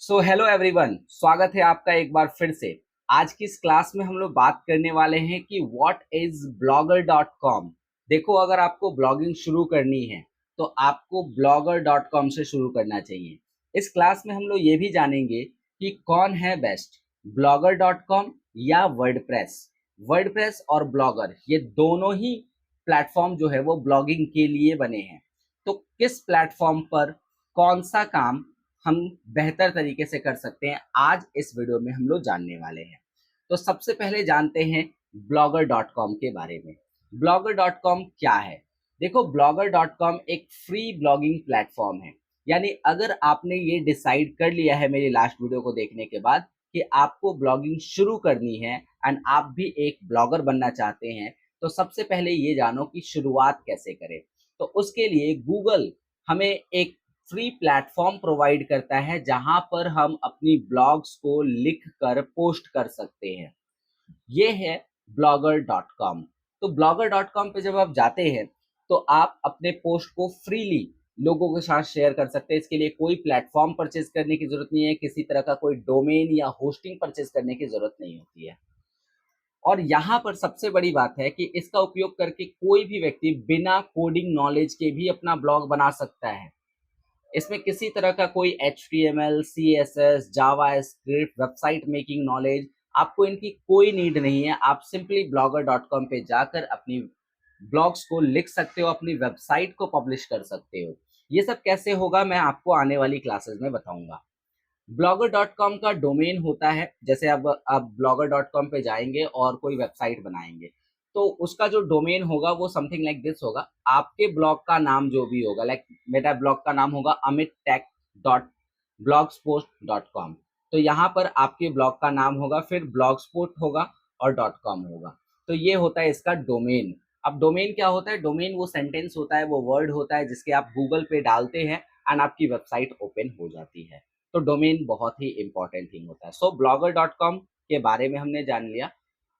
So hello everyone, स्वागत है आपका एक बार फिर से। आज की इस क्लास में हम लोग बात करने वाले हैं कि what is blogger dot com. देखो, अगर आपको ब्लॉगिंग शुरू करनी है तो आपको ब्लॉगर डॉट कॉम से शुरू करना चाहिए। इस क्लास में हम लोग ये भी जानेंगे कि कौन है बेस्ट, ब्लॉगर डॉट कॉम या वर्डप्रेस। वर्डप्रेस और ब्लॉगर ये दोनों ही प्लेटफॉर्म जो है वो ब्लॉगिंग के लिए बने हैं। तो किस प्लेटफॉर्म पर कौन सा काम हम बेहतर तरीके से कर सकते हैं, आज इस वीडियो में हम लोग जानने वाले हैं। तो सबसे पहले जानते हैं ब्लॉगर डॉट कॉम के बारे में। ब्लॉगर डॉट कॉम क्या है? देखो, ब्लॉगर डॉट कॉम एक फ्री ब्लॉगिंग प्लेटफॉर्म है। यानी अगर आपने ये डिसाइड कर लिया है मेरी लास्ट वीडियो को देखने के बाद कि आपको ब्लॉगिंग शुरू करनी है एंड आप भी एक ब्लॉगर बनना चाहते हैं, तो सबसे पहले ये जानो कि शुरुआत कैसे करें। तो उसके लिए गूगल हमें एक फ्री प्लेटफॉर्म प्रोवाइड करता है जहां पर हम अपनी ब्लॉग्स को लिख कर पोस्ट कर सकते हैं। ये है ब्लॉगर डॉट कॉम। तो ब्लॉगर डॉट कॉम पे जब आप जाते हैं तो आप अपने पोस्ट को फ्रीली लोगों के साथ शेयर कर सकते हैं। इसके लिए कोई प्लेटफॉर्म परचेज करने की जरूरत नहीं है, किसी तरह का कोई डोमेन या होस्टिंग परचेज करने की जरूरत नहीं होती है। और यहाँ पर सबसे बड़ी बात है कि इसका उपयोग करके कोई भी व्यक्ति बिना कोडिंग नॉलेज के भी अपना ब्लॉग बना सकता है। इसमें किसी तरह का कोई HTML, CSS, जावा स्क्रिप्ट, वेबसाइट मेकिंग नॉलेज, आपको इनकी कोई नीड नहीं है। आप सिंपली ब्लॉगर डॉट कॉम पे जाकर अपनी ब्लॉग्स को लिख सकते हो, अपनी वेबसाइट को पब्लिश कर सकते हो। ये सब कैसे होगा मैं आपको आने वाली क्लासेस में बताऊंगा। ब्लॉगर डॉट कॉम का डोमेन होता है, जैसे अब आप ब्लॉगर डॉट कॉम पे जाएंगे और कोई वेबसाइट बनाएंगे तो उसका जो डोमेन होगा वो समथिंग लाइक दिस होगा। आपके ब्लॉग का नाम जो भी होगा, लाइक मेरा ब्लॉग का नाम होगा Amit tech dot blogspot dot com. तो यहाँ पर आपके ब्लॉग का नाम होगा, फिर ब्लॉगस्पोस्ट होगा और डॉट कॉम होगा। तो ये होता है इसका डोमेन। अब डोमेन क्या होता है? डोमेन वो सेंटेंस होता है, वो वर्ड होता है जिसके आप गूगल पे डालते हैं एंड आपकी वेबसाइट ओपन हो जाती है। तो डोमेन बहुत ही इंपॉर्टेंट थिंग होता है। सो ब्लॉगर डॉट कॉम के बारे में हमने जान लिया।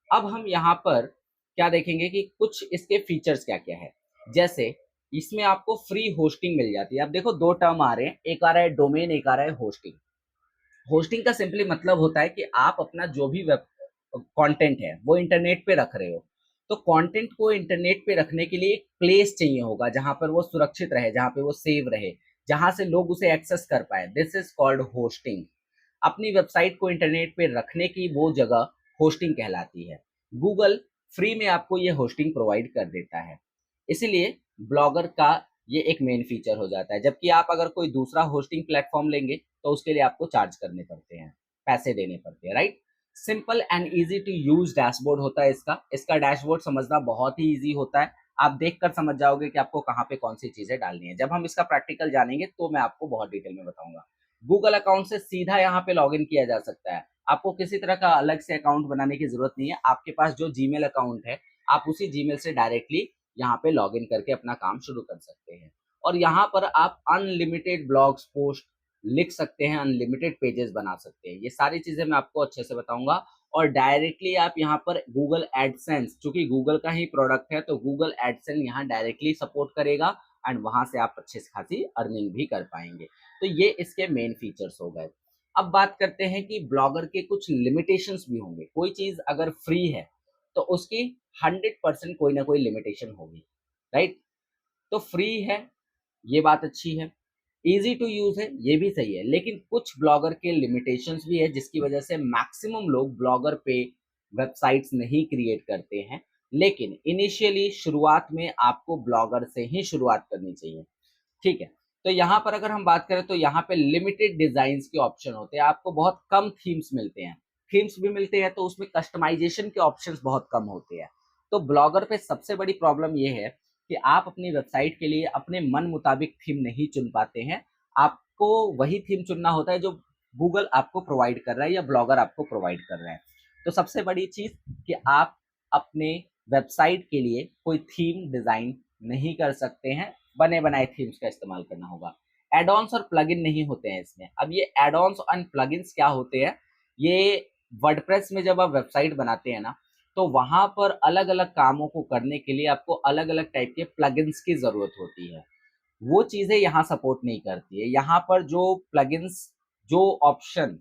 अब हम यहाँ पर क्या देखेंगे कि कुछ इसके फीचर्स क्या क्या है। जैसे इसमें आपको फ्री होस्टिंग मिल जाती है। अब देखो, दो टर्म आ रहे हैं, एक आ रहा है डोमेन, एक आ रहा है होस्टिंग। होस्टिंग का सिंपली मतलब होता है कि आप अपना जो भी वेब कंटेंट है वो इंटरनेट पे रख रहे हो। तो कंटेंट को इंटरनेट पे रखने के लिए एक प्लेस चाहिए होगा जहां पर वो सुरक्षित रहे, जहां पे वो सेव रहे, जहां से लोग उसे एक्सेस कर पाए। This is called hosting. अपनी वेबसाइट को इंटरनेट पे रखने की वो जगह होस्टिंग कहलाती है। गूगल फ्री में आपको ये होस्टिंग प्रोवाइड कर देता है, इसीलिए ब्लॉगर का ये एक मेन फीचर हो जाता है। जबकि आप अगर कोई दूसरा होस्टिंग प्लेटफॉर्म लेंगे तो उसके लिए आपको चार्ज करने पड़ते हैं, पैसे देने पड़ते हैं, right. Simple and easy to use dashboard होता है इसका। इसका डैशबोर्ड समझना बहुत ही इजी होता है। आप देखकर समझ जाओगे कि आपको कहाँ पे कौन सी चीजें डालनी है। जब हम इसका प्रैक्टिकल जानेंगे तो मैं आपको बहुत डिटेल में बताऊंगा। गूगल अकाउंट से सीधा यहाँ पे लॉग इन किया जा सकता है। आपको किसी तरह का अलग से अकाउंट बनाने की जरूरत नहीं है। आपके पास जो जीमेल अकाउंट है, आप उसी जीमेल से डायरेक्टली यहाँ पे लॉग इन करके अपना काम शुरू कर सकते हैं। और यहाँ पर आप अनलिमिटेड ब्लॉग्स पोस्ट लिख सकते हैं, अनलिमिटेड पेजेस बना सकते हैं। ये सारी चीजें मैं आपको अच्छे से बताऊंगा। और डायरेक्टली आप यहाँ पर गूगल एडसेंस, चूंकि गूगल का ही प्रोडक्ट है तो गूगल एडसेंस यहाँ डायरेक्टली सपोर्ट करेगा एंड वहां से आप अच्छे से खासी अर्निंग भी कर पाएंगे। तो ये इसके मेन फीचर्स हो गए। अब बात करते हैं कि ब्लॉगर के कुछ लिमिटेशंस भी होंगे। कोई चीज अगर फ्री है तो उसकी 100% कोई ना कोई लिमिटेशन होगी, राइट। तो फ्री है, ये बात अच्छी है। इजी टू यूज है, ये भी सही है। लेकिन कुछ ब्लॉगर के लिमिटेशंस भी है जिसकी वजह से मैक्सिमम लोग ब्लॉगर पे वेबसाइट्स नहीं क्रिएट करते हैं। लेकिन इनिशियली शुरुआत में आपको ब्लॉगर से ही शुरुआत करनी चाहिए, ठीक है। तो यहाँ पर अगर हम बात करें तो यहाँ पे लिमिटेड डिजाइन्स के ऑप्शन होते हैं। आपको बहुत कम थीम्स मिलते हैं। थीम्स भी मिलते हैं तो उसमें कस्टमाइजेशन के ऑप्शंस बहुत कम होते हैं। तो ब्लॉगर पे सबसे बड़ी प्रॉब्लम ये है कि आप अपनी वेबसाइट के लिए अपने मन मुताबिक थीम नहीं चुन पाते हैं। आपको वही थीम चुनना होता है जो गूगल आपको प्रोवाइड कर रहा है या ब्लॉगर आपको प्रोवाइड कर रहा है। तो सबसे बड़ी चीज कि आप अपने वेबसाइट के लिए कोई थीम डिजाइन नहीं कर सकते हैं, बने बनाए थीम्स का इस्तेमाल करना होगा। एड-ऑन्स और प्लगइन नहीं होते हैं इसमें। अब ये एड-ऑन्स एंड प्लगइन्स क्या होते हैं? ये वर्डप्रेस में जब आप वेबसाइट बनाते हैं ना, तो वहां पर अलग अलग कामों को करने के लिए आपको अलग अलग टाइप के प्लगइन्स की जरूरत होती है। वो चीजें यहाँ सपोर्ट नहीं करती है। यहाँ पर जो प्लगइन्स जो ऑप्शन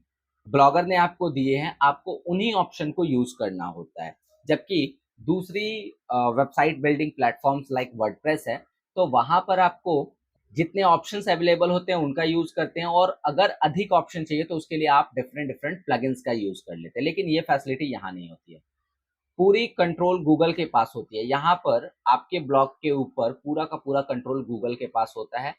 ब्लॉगर ने आपको दिए हैं, आपको उन्हीं ऑप्शन को यूज करना होता है। जबकि दूसरी website building platforms like WordPress है, तो वहां पर आपको जितने ऑप्शंस अवेलेबल होते हैं उनका यूज करते हैं, और अगर अधिक ऑप्शन चाहिए तो उसके लिए आप डिफरेंट डिफरेंट प्लगइन्स का यूज कर लेते हैं। लेकिन ये फैसिलिटी यहाँ नहीं होती है। पूरी कंट्रोल गूगल के पास होती है। यहाँ पर आपके ब्लॉग के ऊपर पूरा का पूरा कंट्रोल गूगल के पास होता है।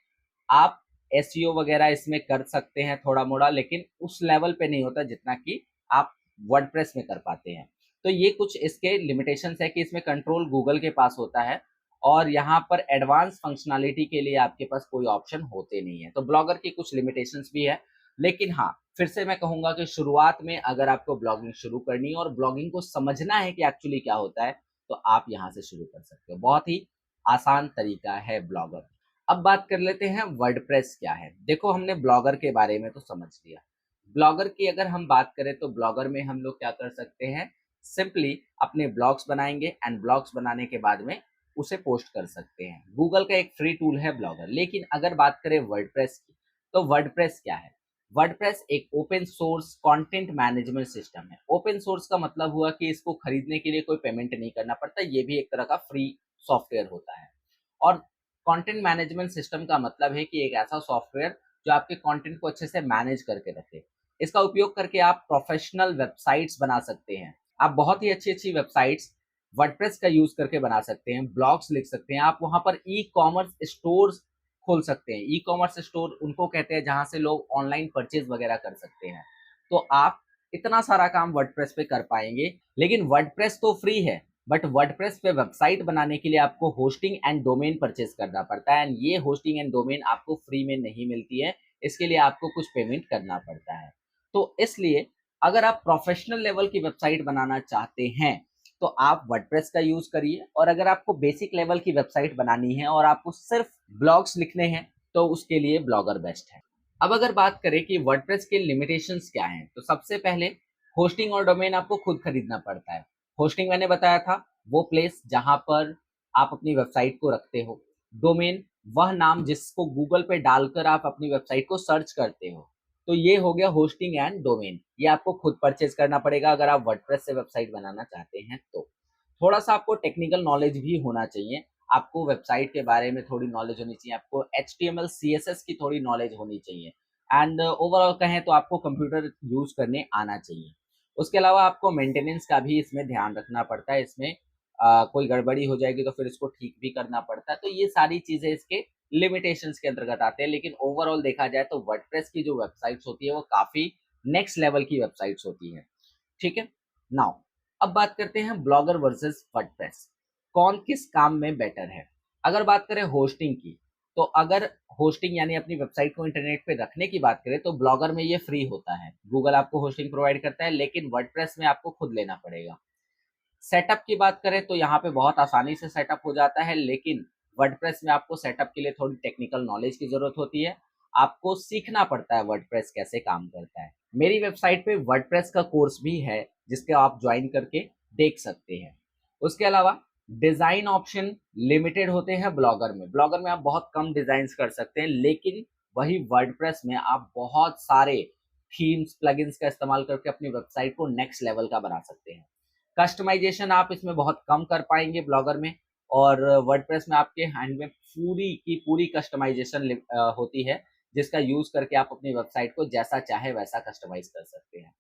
आप एसईओ वगैरह इसमें कर सकते हैं थोड़ा मोड़ा, लेकिन उस लेवल पे नहीं होता जितना कि आप वर्डप्रेस में कर पाते हैं। तो ये कुछ इसके लिमिटेशंस है कि इसमें कंट्रोल गूगल के पास होता है, और यहाँ पर एडवांस फंक्शनैलिटी के लिए आपके पास कोई ऑप्शन होते नहीं है। तो ब्लॉगर की कुछ लिमिटेशंस भी है। लेकिन हाँ, फिर से मैं कहूंगा कि शुरुआत में अगर आपको ब्लॉगिंग शुरू करनी है और ब्लॉगिंग को समझना है कि एक्चुअली क्या होता है, तो आप यहाँ से शुरू कर सकते हो। बहुत ही आसान तरीका है ब्लॉगर। अब बात कर लेते हैं वर्डप्रेस क्या है। देखो, हमने ब्लॉगर के बारे में तो समझ लिया। ब्लॉगर की अगर हम बात करें तो ब्लॉगर में हम लोग क्या कर सकते हैं, सिंपली अपने ब्लॉग्स बनाएंगे एंड ब्लॉग्स बनाने के बाद में उसे पोस्ट कर सकते हैं। गूगल का एक फ्री टूल है ब्लॉगर। लेकिन अगर बात करें वर्डप्रेस की, तो वर्डप्रेस क्या है? वर्डप्रेस एक open source content management system है। ओपन सोर्स का मतलब हुआ कि इसको खरीदने के लिए कोई पेमेंट नहीं करना पड़ता, ये भी एक तरह का फ्री सॉफ्टवेयर होता है। और कंटेंट मैनेजमेंट सिस्टम का मतलब है कि एक ऐसा सॉफ्टवेयर जो आपके कंटेंट को अच्छे से मैनेज करके रखे। इसका उपयोग करके आप प्रोफेशनल वेबसाइट्स बना सकते हैं। आप बहुत ही अच्छी अच्छी वेबसाइट्स वर्डप्रेस का यूज करके बना सकते हैं, ब्लॉग्स लिख सकते हैं। आप वहां पर ई कॉमर्स स्टोर्स खोल सकते हैं। ई कॉमर्स स्टोर उनको कहते हैं जहां से लोग ऑनलाइन परचेज वगैरह कर सकते हैं। तो आप इतना सारा काम वर्डप्रेस पे कर पाएंगे। लेकिन वर्डप्रेस तो फ्री है, बट वर्डप्रेस पे वेबसाइट बनाने के लिए आपको होस्टिंग एंड डोमेन परचेज करना पड़ता है, एंड ये होस्टिंग एंड डोमेन आपको फ्री में नहीं मिलती है। इसके लिए आपको कुछ पेमेंट करना पड़ता है। तो इसलिए अगर आप प्रोफेशनल लेवल की वेबसाइट बनाना चाहते हैं तो आप वर्डप्रेस का यूज करिए, और अगर आपको बेसिक लेवल की वेबसाइट बनानी है और आपको सिर्फ ब्लॉग्स लिखने हैं तो उसके लिए ब्लॉगर बेस्ट है। अब अगर बात करें कि वर्डप्रेस के लिमिटेशंस क्या हैं, तो सबसे पहले होस्टिंग और डोमेन आपको खुद खरीदना पड़ता है। होस्टिंग मैंने बताया था, वो प्लेस जहां पर आप अपनी वेबसाइट को रखते हो। डोमेन वह नाम जिसको गूगल पे डालकर आप अपनी वेबसाइट को सर्च करते हो। तो ये हो गया होस्टिंग एंड डोमेन। ये आपको खुद परचेज करना पड़ेगा अगर आप वर्डप्रेस से वेबसाइट बनाना चाहते हैं तो। थोड़ा सा आपको टेक्निकल नॉलेज भी होना चाहिए। आपको वेबसाइट के बारे में थोड़ी नॉलेज होनी चाहिए, आपको HTML CSS की थोड़ी नॉलेज होनी चाहिए, एंड ओवरऑल कहें तो आपको कंप्यूटर यूज करने आना चाहिए। उसके अलावा आपको मेंटेनेंस का भी इसमें ध्यान रखना पड़ता है। इसमें कोई गड़बड़ी हो जाएगी तो फिर इसको ठीक भी करना पड़ता है। तो ये सारी चीजें इसके लिमिटेशंस के अंतर्गत आते हैं। लेकिन ओवरऑल देखा जाए तो वर्डप्रेस की जो वेबसाइट्स होती है वो काफी नेक्स्ट लेवल की वेबसाइट्स होती है। ठीक है। नाउ अब बात करते हैं ब्लॉगर वर्सेस वर्डप्रेस, कौन किस काम में बेटर है। अगर बात करें होस्टिंग की, तो अगर होस्टिंग यानी अपनी वेबसाइट को इंटरनेट पे रखने की बात करें तो ब्लॉगर में ये फ्री होता है। गूगल आपको होस्टिंग प्रोवाइड करता है, लेकिन वर्डप्रेस में आपको खुद लेना पड़ेगा। सेटअप की बात करें तो यहाँ पे बहुत आसानी से सेटअप हो जाता है, लेकिन वर्डप्रेस में आपको सेटअप के लिए थोड़ी टेक्निकल नॉलेज की जरूरत होती है। आपको सीखना पड़ता है वर्डप्रेस कैसे काम करता है। मेरी वेबसाइट पे वर्डप्रेस का कोर्स भी है जिसके आप ज्वाइन करके देख सकते हैं। उसके अलावा डिजाइन ऑप्शन लिमिटेड होते हैं ब्लॉगर में। ब्लॉगर में आप बहुत कम डिजाइन कर सकते हैं, लेकिन वही वर्डप्रेस में आप बहुत सारे थीम्स प्लगइन्स का इस्तेमाल करके अपनी वेबसाइट को नेक्स्ट लेवल का बना सकते हैं। कस्टमाइजेशन आप इसमें बहुत कम कर पाएंगे ब्लॉगर में, और वर्डप्रेस में आपके हैंड में पूरी की पूरी कस्टमाइजेशन होती है, जिसका यूज करके आप अपनी वेबसाइट को जैसा चाहे वैसा कस्टमाइज कर सकते हैं।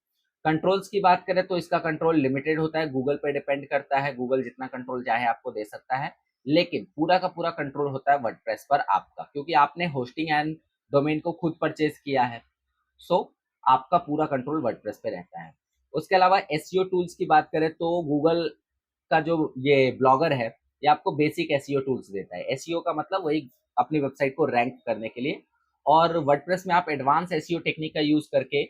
कंट्रोल्स की बात करें तो इसका कंट्रोल लिमिटेड होता है, गूगल पे डिपेंड करता है। गूगल जितना कंट्रोल चाहे आपको दे सकता है, लेकिन पूरा का पूरा कंट्रोल होता है वर्डप्रेस पर आपका, क्योंकि आपने होस्टिंग एंड डोमेन को खुद परचेज किया है। सो आपका पूरा कंट्रोल वर्डप्रेस पे रहता है। उसके अलावा एसईओ टूल्स की बात करें तो गूगल का जो ये ब्लॉगर है, ये आपको बेसिक एसईओ टूल्स देता है। एसईओ का मतलब वही अपनी वेबसाइट को रैंक करने के लिए, और वर्डप्रेस में आप एडवांस एसईओ टेक्निक का यूज करके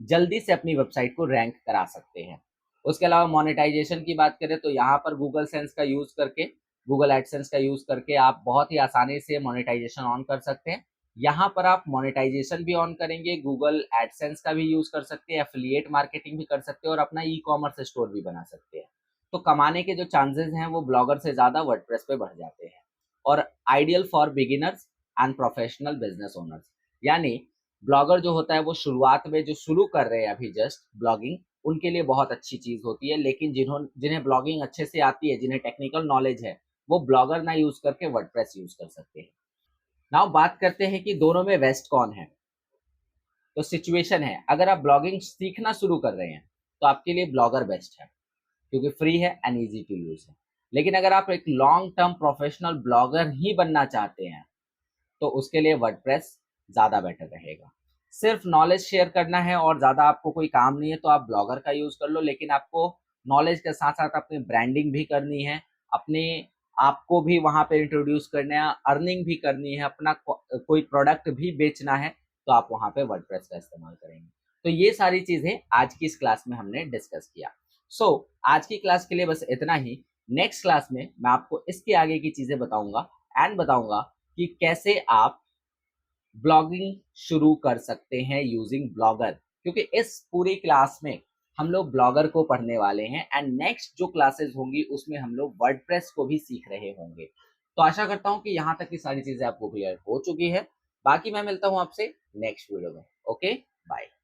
जल्दी से अपनी वेबसाइट को रैंक करा सकते हैं। उसके अलावा मोनेटाइजेशन की बात करें तो यहाँ पर गूगल सेंस का यूज करके, गूगल एडसेंस का यूज करके आप बहुत ही आसानी से मोनेटाइजेशन ऑन कर सकते हैं। यहाँ पर आप मोनेटाइजेशन भी ऑन करेंगे, गूगल एडसेंस का भी यूज कर सकते हैं, एफिलिएट मार्केटिंग भी कर सकते हैं, और अपना ई कॉमर्स स्टोर भी बना सकते हैं। तो कमाने के जो चांसेस हैं वो ब्लॉगर से ज्यादा वर्डप्रेस पे बढ़ जाते हैं। और ideal for beginners and professional business owners, यानी ब्लॉगर जो होता है वो शुरुआत में जो शुरू कर रहे हैं अभी जस्ट ब्लॉगिंग, उनके लिए बहुत अच्छी चीज होती है, लेकिन जिन्हें ब्लॉगिंग अच्छे से आती है, जिन्हें टेक्निकल नॉलेज है, वो ब्लॉगर ना यूज करके वर्डप्रेस यूज कर सकते हैं। नाउ बात करते हैं कि दोनों में बेस्ट कौन है। तो सिचुएशन है, अगर आप ब्लॉगिंग सीखना शुरू कर रहे हैं तो आपके लिए ब्लॉगर बेस्ट है, क्योंकि फ्री है एंड इजी टू यूज है। लेकिन अगर आप एक लॉन्ग टर्म प्रोफेशनल ब्लॉगर ही बनना चाहते हैं तो उसके लिए वर्डप्रेस ज़्यादा बेटर रहेगा। सिर्फ नॉलेज शेयर करना है और ज़्यादा आपको कोई काम नहीं है तो आप ब्लॉगर का यूज़ कर लो, लेकिन आपको नॉलेज के साथ साथ अपनी ब्रांडिंग भी करनी है, अपने आपको भी वहाँ पे इंट्रोड्यूस करना है, अर्निंग भी करनी है, अपना कोई प्रोडक्ट भी बेचना है, तो आप वहाँ पे वर्डप्रेस का इस्तेमाल करेंगे। तो ये सारी चीज़ें आज की इस क्लास में हमने डिस्कस किया। सो आज की क्लास के लिए बस इतना ही। नेक्स्ट क्लास में मैं आपको इसके आगे की चीज़ें बताऊंगा एंड बताऊंगा कि कैसे आप ब्लॉगिंग शुरू कर सकते हैं यूजिंग ब्लॉगर, क्योंकि इस पूरी क्लास में हम लोग ब्लॉगर को पढ़ने वाले हैं एंड नेक्स्ट जो क्लासेस होंगी उसमें हम लोग वर्डप्रेस को भी सीख रहे होंगे। तो आशा करता हूं कि यहाँ तक की सारी चीजें आपको क्लियर हो चुकी है। बाकी मैं मिलता हूं आपसे नेक्स्ट वीडियो में। Okay, bye.